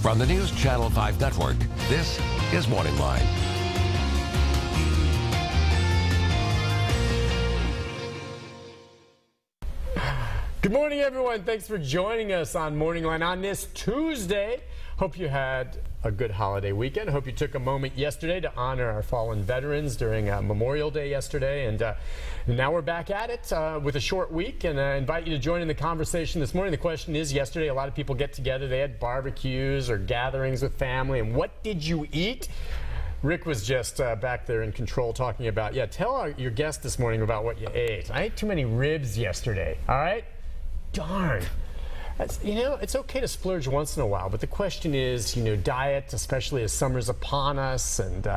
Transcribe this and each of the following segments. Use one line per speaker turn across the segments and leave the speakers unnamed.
From the News Channel 5 Network, this is MorningLine.
Good morning, everyone. Thanks for joining us on MorningLine on this Tuesday. Hope you had a good holiday weekend. Hope you took a moment yesterday to honor our fallen veterans during Memorial Day yesterday. And now we're back at it with a short week, and I invite you to join in the conversation this morning. The question is, yesterday a lot of people get together. They had barbecues or gatherings with family. And what did you eat? Rick was just back there in control talking about, tell your guest this morning about what you ate. I ate too many ribs yesterday, all right? Darn. It's okay to splurge once in a while, but the question is, diet, especially as summer's upon us, and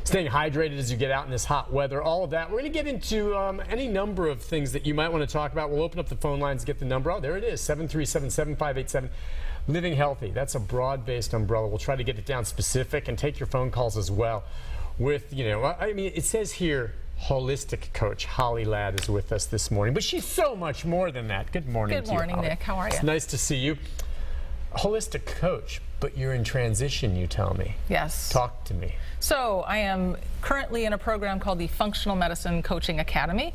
staying hydrated as you get out in this hot weather, all of that. We're going to get into any number of things that you might want to talk about. We'll open up the phone lines, get the number. Oh, there it is, 737-7587. Living Healthy. That's a broad-based umbrella. We'll try to get it down specific and take your phone calls as well. With, it says here, holistic coach Holly Ladd is with us this morning, but she's so much more than that. Good morning.
Good morning, Nick. How are you?
It's nice to see you. Holistic coach, but you're in transition, you tell me.
Yes.
Talk to me.
So I am currently in a program called the Functional Medicine Coaching Academy,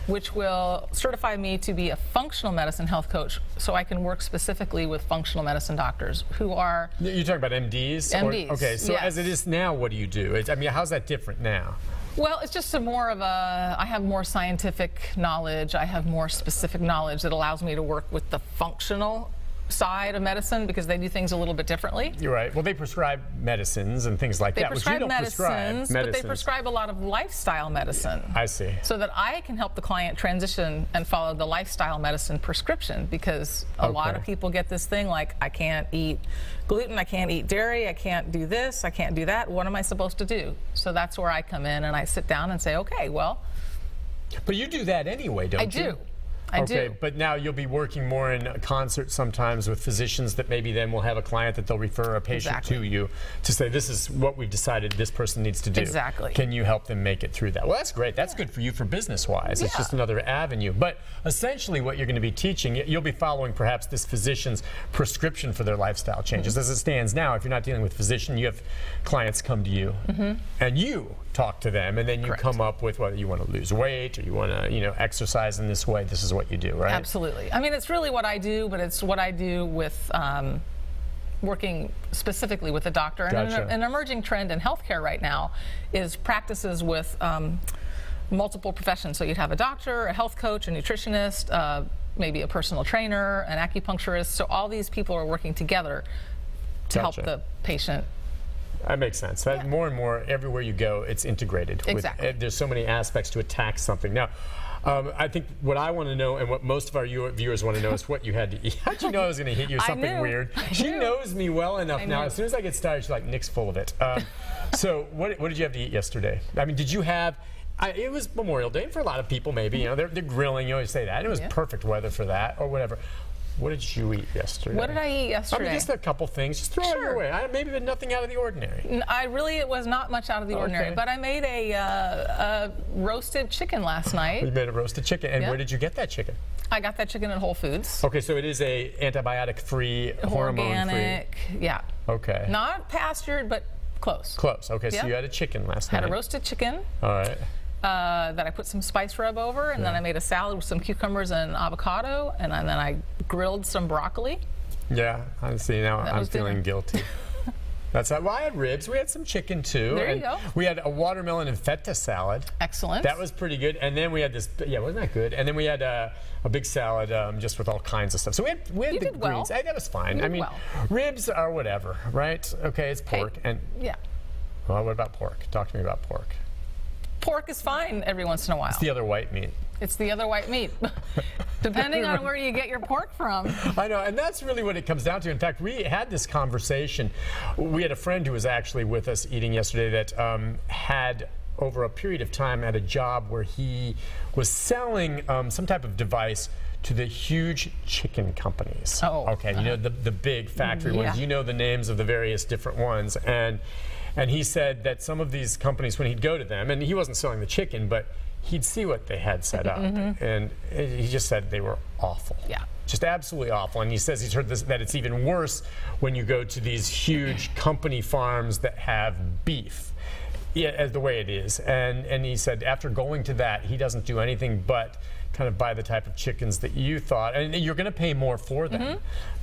which will certify me to be a functional medicine health coach, so I can work specifically with functional medicine doctors who are...
You're talking about MDs?
MDs,
okay, so
yes.
As it is now, what do you do? How's that different now?
Well, it's just I have more scientific knowledge, I have more specific knowledge that allows me to work with the functional side of medicine, because they do things a little bit differently.
You're right. Well, they prescribe medicines and things like that.
They prescribe medicines, but they prescribe a lot of lifestyle medicine.
I see.
So that I can help the client transition and follow the lifestyle medicine prescription, because a lot of people get this thing like, I can't eat gluten, I can't eat dairy, I can't do this, I can't do that. What am I supposed to do? So that's where I come in and I sit down and say, okay, well.
But you do that anyway, don't you?
I do.
Okay, but now you'll be working more in concert sometimes with physicians that maybe then will have a client that they'll refer a patient to you to say, this is what we've decided this person needs to do.
Exactly.
Can you help them make it through that? Well, that's great. That's good for you for business-wise. It's just another avenue. But essentially what you're going to be teaching, you'll be following perhaps this physician's prescription for their lifestyle changes. As it stands now, if you're not dealing with a physician, you have clients come to you and you talk to them, and then you come up with whether you want to lose weight or you want to, exercise in this way. This is what you do, right?
Absolutely. I mean, it's really what I do, but it's what I do with working specifically with a doctor. And an emerging trend in healthcare right now is practices with multiple professions. So you'd have a doctor, a health coach, a nutritionist, maybe a personal trainer, an acupuncturist. So all these people are working together to help the patient.
That makes sense. More and more, everywhere you go, it's integrated.
Exactly.
There's so many aspects to attack something. Now, I think what I want to know, and what most of our viewers want to know, is what you had to eat. How'd you know I was going to hit you with something weird? She knows me well enough now. As soon as I get started, she's like, Nick's full of it. So what did you have to eat yesterday? I mean, did you have... it was Memorial Day, and for a lot of people, maybe, they're grilling. You always say that. And it was perfect weather for that, or whatever. What did you eat yesterday?
What did I eat yesterday?
I mean, just a couple things. Just throw it your way. Maybe nothing out of the ordinary.
It was not much out of the ordinary. But I made a roasted chicken last night.
You made a roasted chicken. And where did you get that chicken?
I got that chicken at Whole Foods.
Okay, so it is a antibiotic-free, hormone-free.
Organic, yeah.
Okay.
Not pastured, but close.
Close. Okay, so you had a chicken last night.
Had a roasted chicken.
All right.
That I put some spice rub over, and then I made a salad with some cucumbers and avocado, and then I grilled some broccoli.
Yeah, I see. Now I'm feeling guilty. That's well, I had ribs. We had some chicken too.
There you go.
We had a watermelon and feta salad.
Excellent.
That was pretty good. And then we had this. Yeah, wasn't that good? And then we had a big salad just with all kinds of stuff. So we had the greens. That was fine. I mean, ribs are whatever, right? Okay, it's pork. And well, what about pork? Talk to me about pork.
Pork is fine every once in a while.
It's the other white meat.
It's the other white meat, depending on where you get your pork from.
I know, and that's really what it comes down to. In fact, we had this conversation. We had a friend who was actually with us eating yesterday that had, over a period of time, at a job where he was selling some type of device to the huge chicken companies.
Oh.
Okay, you know, the big factory ones. You know the names of the various different ones. And he said that some of these companies, when he'd go to them, and he wasn't selling the chicken, but he'd see what they had set up. And he just said they were awful.
Yeah.
just absolutely awful. And he says he's heard that it's even worse when you go to these huge company farms that have beef. Yeah, as the way it is. And he said after going to that, he doesn't do anything but kind of buy the type of chickens that you thought, and you're going to pay more for them.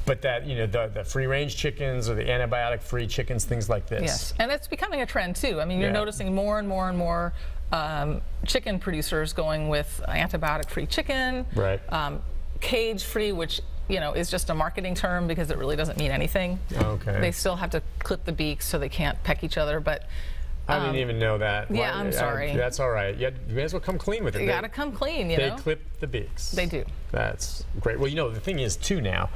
But that, the free-range chickens or the antibiotic-free chickens, things like this.
Yes, and it's becoming a trend too. I mean, you're noticing more and more and more chicken producers going with antibiotic-free chicken,
right?
Cage-free, which is just a marketing term because it really doesn't mean anything.
Okay.
They still have to clip the beaks so they can't peck each other, but.
I didn't even know that.
Yeah, I'm sorry.
That's all right. You may as well come clean with it.
You got to come clean,
They clip the beaks.
They do.
That's great. Well, the thing is, too, now,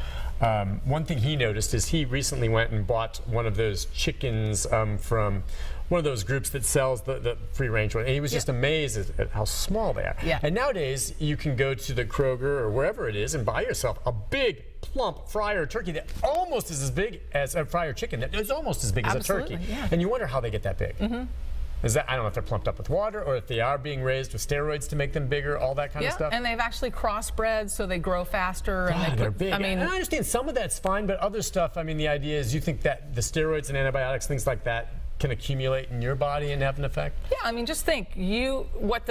one thing he noticed is he recently went and bought one of those chickens from one of those groups that sells the free-range one. And he was just amazed at how small they are.
Yeah.
And nowadays, you can go to the Kroger or wherever it is and buy yourself a big, plump fryer turkey that almost is as big as a fryer chicken. That is almost as big as a turkey.
Yeah.
And you wonder how they get that big. Is that, I don't know if they're plumped up with water or if they are being raised with steroids to make them bigger, all that kind of stuff.
And they've actually crossbred so they grow faster.
God, they're big.
I mean,
and I understand some of that's fine, but other stuff, I mean, the idea is you think that the steroids and antibiotics, things like that, can accumulate in your body and have an effect?
Yeah, I mean, just think, what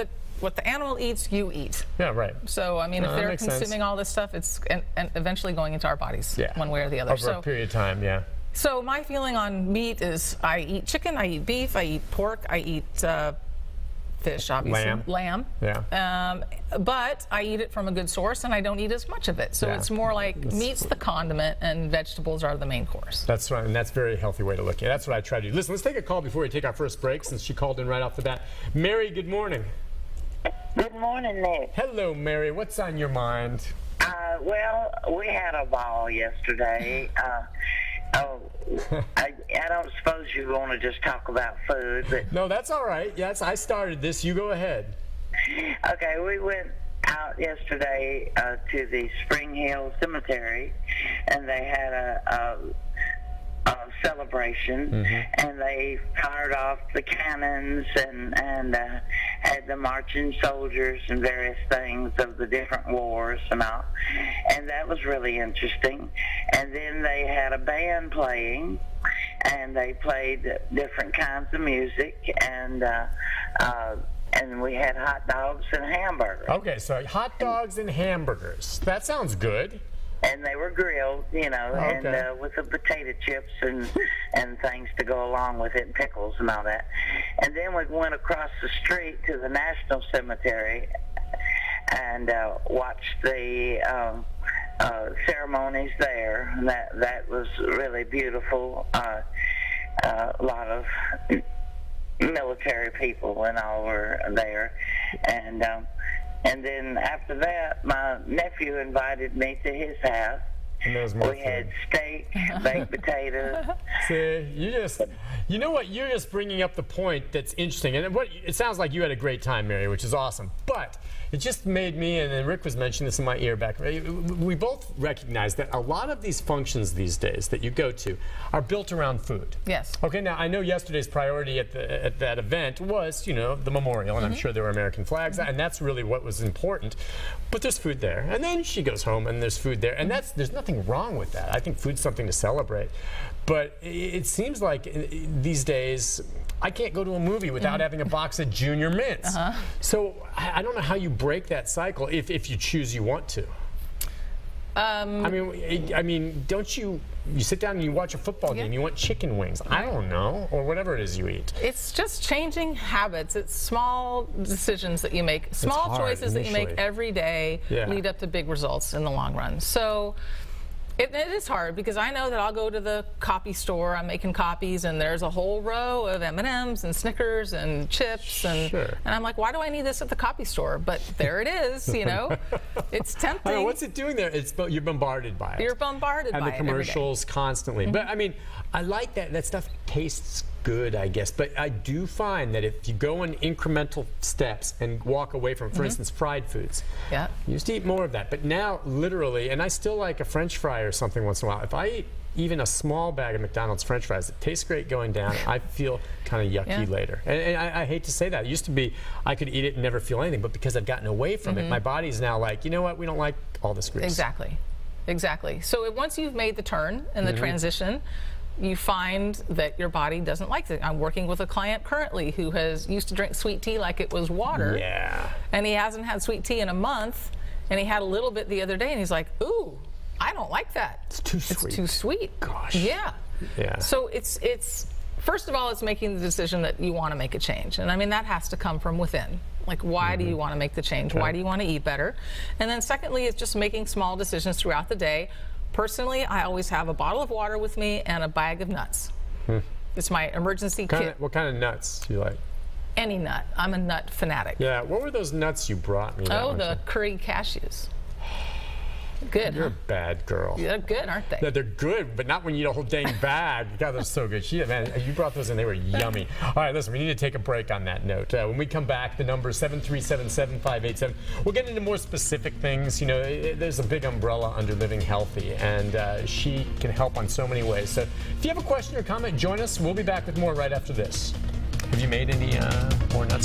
the animal eats, you eat.
Yeah, right.
So, I mean, if they're consuming all this stuff, it's and eventually going into our bodies one way or the other.
Over a period of time, yeah.
So my feeling on meat is I eat chicken, I eat beef, I eat pork, I eat fish, obviously. Lamb.
Yeah.
But I eat it from a good source, and I don't eat as much of it. So it's more like meat's the condiment, and vegetables are the main course.
That's right, and that's a very healthy way to look at it. That's what I try to do. Listen, let's take a call before we take our first break, since she called in right off the bat. Mary, good morning.
Good morning, Nick.
Hello, Mary. What's on your mind?
Well, we had a ball yesterday. I don't suppose you want to just talk about food, but
no, that's all right. Yes, I started this. You go ahead.
Okay, we went out yesterday to the Spring Hill Cemetery, and they had a celebration, and they fired off the cannons and had the marching soldiers and various things of the different wars and all, and that was really interesting. And then they had a band playing, and they played different kinds of music, and we had hot dogs and hamburgers.
Okay, so hot dogs and hamburgers. That sounds good.
And they were grilled, and with the potato chips and things to go along with it, and pickles and all that. And then we went across the street to the National Cemetery and watched the ceremonies there. And that was really beautiful. A lot of military people and all were there. And then after that, my nephew invited me to his house.
And there was more
we had steak, baked potatoes.
See, you know what? You're just bringing up the point that's interesting. And it sounds like you had a great time, Mary, which is awesome. But it just made me, and Rick was mentioning this in my ear back, we both recognize that a lot of these functions these days that you go to are built around food.
Yes. Okay,
now I know yesterday's priority at that event was, the memorial, and I'm sure there were American flags, and that's really what was important. But there's food there. And then she goes home and there's food there. And there's nothing wrong with that. I think food's something to celebrate. But it seems like these days, I can't go to a movie without having a box of Junior Mints. So I don't know how you break that cycle if you choose you want to. I mean, don't you sit down and you watch a football game, you want chicken wings. I don't know, or whatever it is you eat.
It's just changing habits. It's small decisions that you make, small choices that you make every day lead up to big results in the long run. So it is hard because I know that I'll go to the copy store, I'm making copies, and there's a whole row of M&Ms and Snickers and chips, and I'm like, why do I need this at the copy store? But there it is, It's tempting.
I know, what's it doing there? You're bombarded by it.
You're bombarded by it.
And the commercials constantly. But I mean, I like that stuff tastes good, I guess. But I do find that if you go in incremental steps and walk away from, for instance, fried foods, you used to eat more of that. But now, literally, and I still like a French fry or something once in a while. If I eat even a small bag of McDonald's French fries, it tastes great going down. I feel kind of yucky later. And I hate to say that. It used to be I could eat it and never feel anything. But because I've gotten away from it, my body's now like, you know what? We don't like all this grease.
Exactly. exactly. So once you've made the turn and the transition, you find that your body doesn't like it. I'm working with a client currently who used to drink sweet tea like it was water.
Yeah.
And he hasn't had sweet tea in a month, and he had a little bit the other day, and he's like, ooh, I don't like that.
It's too sweet.
It's too sweet.
Gosh.
Yeah.
Yeah.
So it's first of all, it's making the decision that you want to make a change. And I mean, that has to come from within. Like, why do you want to make the change? Why do you want to eat better? And then secondly, it's just making small decisions throughout the day. Personally, I always have a bottle of water with me and a bag of nuts. It's my emergency kit.
What kind of nuts do you like?
Any nut. I'm a nut fanatic.
Yeah, what were those nuts you brought me?
Oh, the curry cashews. Good.
You're a bad girl.
They're good, aren't they?
No, they're good, but not when you eat a whole dang bag. God, they're so good. Man, you brought those in. They were yummy. All right, listen, we need to take a break on that note. When we come back, the number is 737-7587. We'll get into more specific things. You know, there's a big umbrella under living healthy, and she can help on so many ways. So if you have a question or comment, join us. We'll be back with more right after this. Have you made any more nuts?